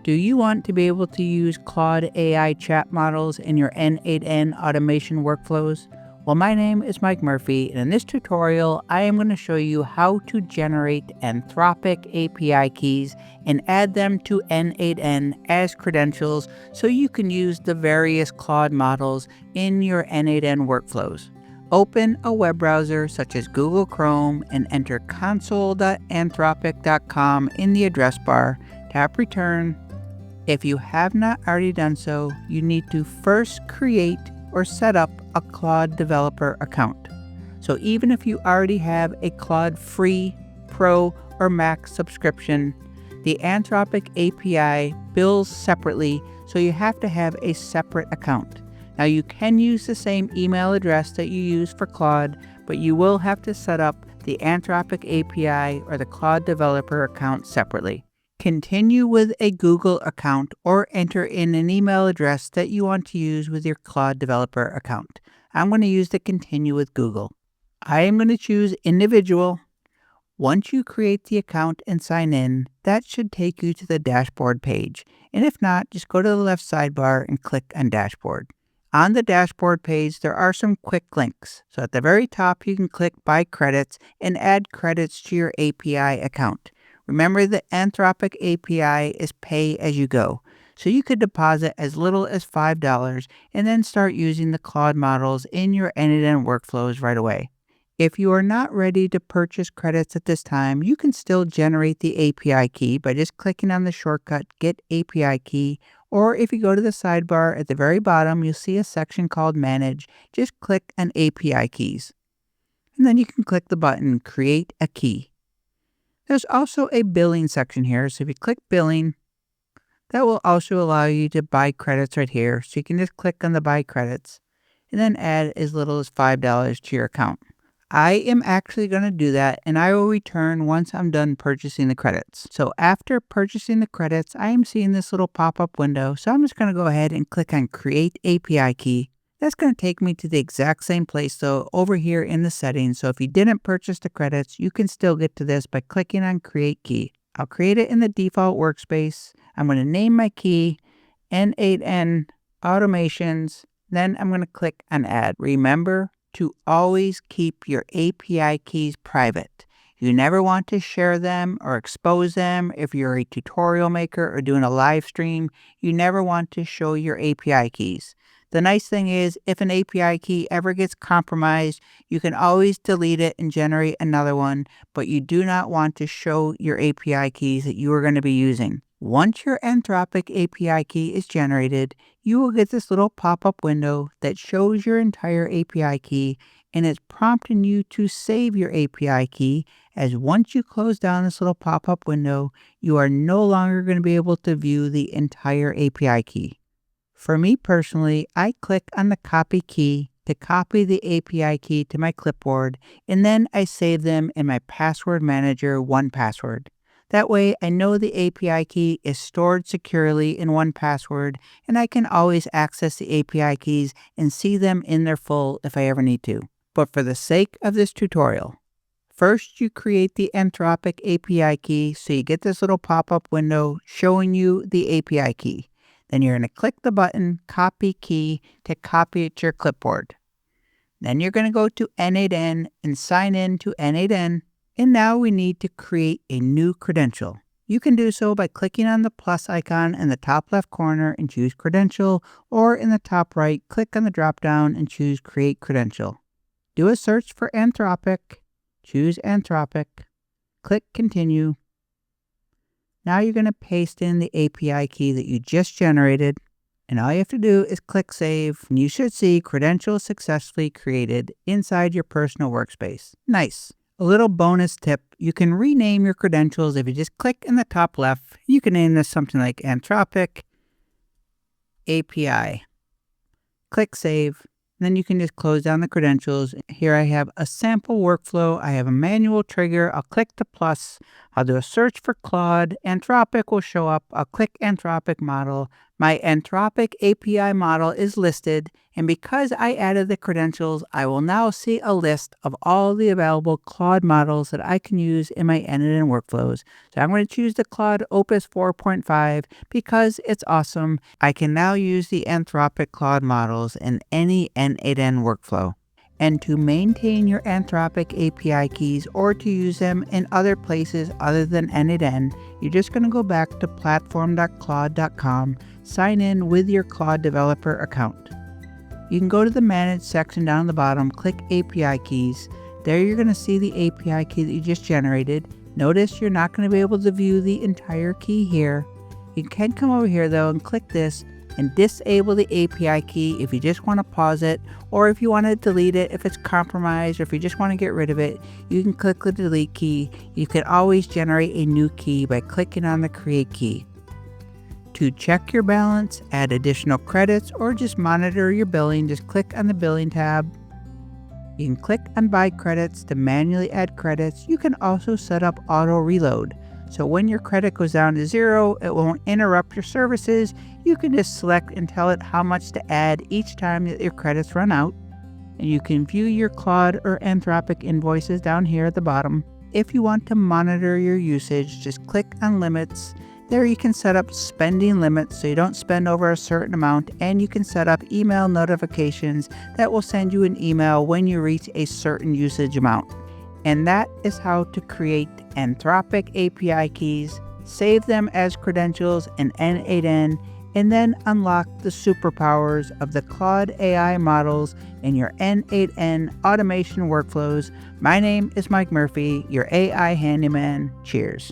Do you want to be able to use Claude AI chat models in your n8n automation workflows? Well, my name is Mike Murphy, and in this tutorial, I am going to show you how to generate Anthropic API keys and add them to n8n as credentials so you can use the various Claude models in your n8n workflows. Open a web browser such as Google Chrome and enter console.anthropic.com in the address bar, tap return. If you have not already done so, you need to first create or set up a Claude Developer account. So even if you already have a Claude Free, Pro, or Max subscription, the Anthropic API bills separately, so you have to have a separate account. Now you can use the same email address that you use for Claude, but you will have to set up the Anthropic API or the Claude Developer account separately. Continue with a Google account or enter in an email address that you want to use with your Claude Developer account. I'm going to use the continue with Google. I am going to choose individual. Once you create the account and sign in, that should take you to the dashboard page. And if not, just go to the left sidebar and click on dashboard. On the dashboard page, there are some quick links. So at the very top, you can click buy credits and add credits to your API account. Remember, the Anthropic API is pay as you go, so you could deposit as little as $5 and then start using the Claude models in your n8n workflows right away. If you are not ready to purchase credits at this time, you can still generate the API key by just clicking on the shortcut Get API Key, or if you go to the sidebar at the very bottom, you'll see a section called Manage. Just click on API Keys, and then you can click the button Create a Key. There's also a billing section here, so if you click billing, that will also allow you to buy credits right here. So you can just click on the buy credits and then add as little as $5 to your account. I am actually going to do that, and I will return once I'm done purchasing the credits. So after purchasing the credits, I am seeing this little pop-up window, so I'm just going to go ahead and click on Create API Key. That's going to take me to the exact same place, though, over here in the settings. So if you didn't purchase the credits, you can still get to this by clicking on Create Key. I'll create it in the default workspace. I'm going to name my key n8n automations. Then I'm going to click on Add. Remember to always keep your API keys private. You never want to share them or expose them. If you're a tutorial maker or doing a live stream, you never want to show your API keys. The nice thing is, if an API key ever gets compromised, you can always delete it and generate another one, but you do not want to show your API keys that you are going to be using. Once your Anthropic API key is generated, you will get this little pop-up window that shows your entire API key, and it's prompting you to save your API key, as once you close down this little pop-up window, you are no longer going to be able to view the entire API key. For me personally, I click on the copy key to copy the API key to my clipboard, and then I save them in my password manager 1Password. That way, I know the API key is stored securely in 1Password, and I can always access the API keys and see them in their full if I ever need to. But for the sake of this tutorial, first you create the Anthropic API key, so you get this little pop-up window showing you the API key. Then you're going to click the button Copy Key to copy it to your clipboard. Then you're going to go to n8n and sign in to n8n. And now we need to create a new credential. You can do so by clicking on the plus icon in the top left corner and choose Credential, or in the top right, click on the drop down and choose Create Credential. Do a search for Anthropic, choose Anthropic, click Continue. Now you're going to paste in the API key that you just generated, and all you have to do is click Save, and you should see Credential successfully created inside your personal workspace. Nice. A little bonus tip, you can rename your credentials if you just click in the top left. You can name this something like Anthropic API. Click Save. Then you can just close down the credentials. Here I have a sample workflow. I have a manual trigger. I'll click the plus. I'll do a search for Claude. Anthropic will show up. I'll click Anthropic model. My Anthropic API model is listed, and because I added the credentials, I will now see a list of all the available Claude models that I can use in my n8n workflows. So I'm going to choose the Claude Opus 4.5 because it's awesome. I can now use the Anthropic Claude models in any n8n workflow. And to maintain your Anthropic API keys or to use them in other places other than n8n, you're just going to go back to platform.claude.com, sign in with your Claude Developer account. You can go to the Manage section down the bottom, click API Keys. There you're going to see the API key that you just generated. Notice you're not going to be able to view the entire key here. You can come over here though and click this and disable the API key if you just want to pause it, or if you want to delete it if it's compromised, or if you just want to get rid of it, you can click the delete key. You can always generate a new key by clicking on the create key. To check your balance, add additional credits, or just monitor your billing, just click on the billing tab. You can click on buy credits to manually add credits. You can also set up auto reload. So when your credit goes down to 0, it won't interrupt your services. You can just select and tell it how much to add each time that your credits run out. And you can view your Claude or Anthropic invoices down here at the bottom. If you want to monitor your usage, just click on limits. There you can set up spending limits so you don't spend over a certain amount, and you can set up email notifications that will send you an email when you reach a certain usage amount. And that is how to create Anthropic API keys, save them as credentials in n8n, and then unlock the superpowers of the Claude AI models in your n8n automation workflows. My name is Mike Murphy, your AI handyman. Cheers.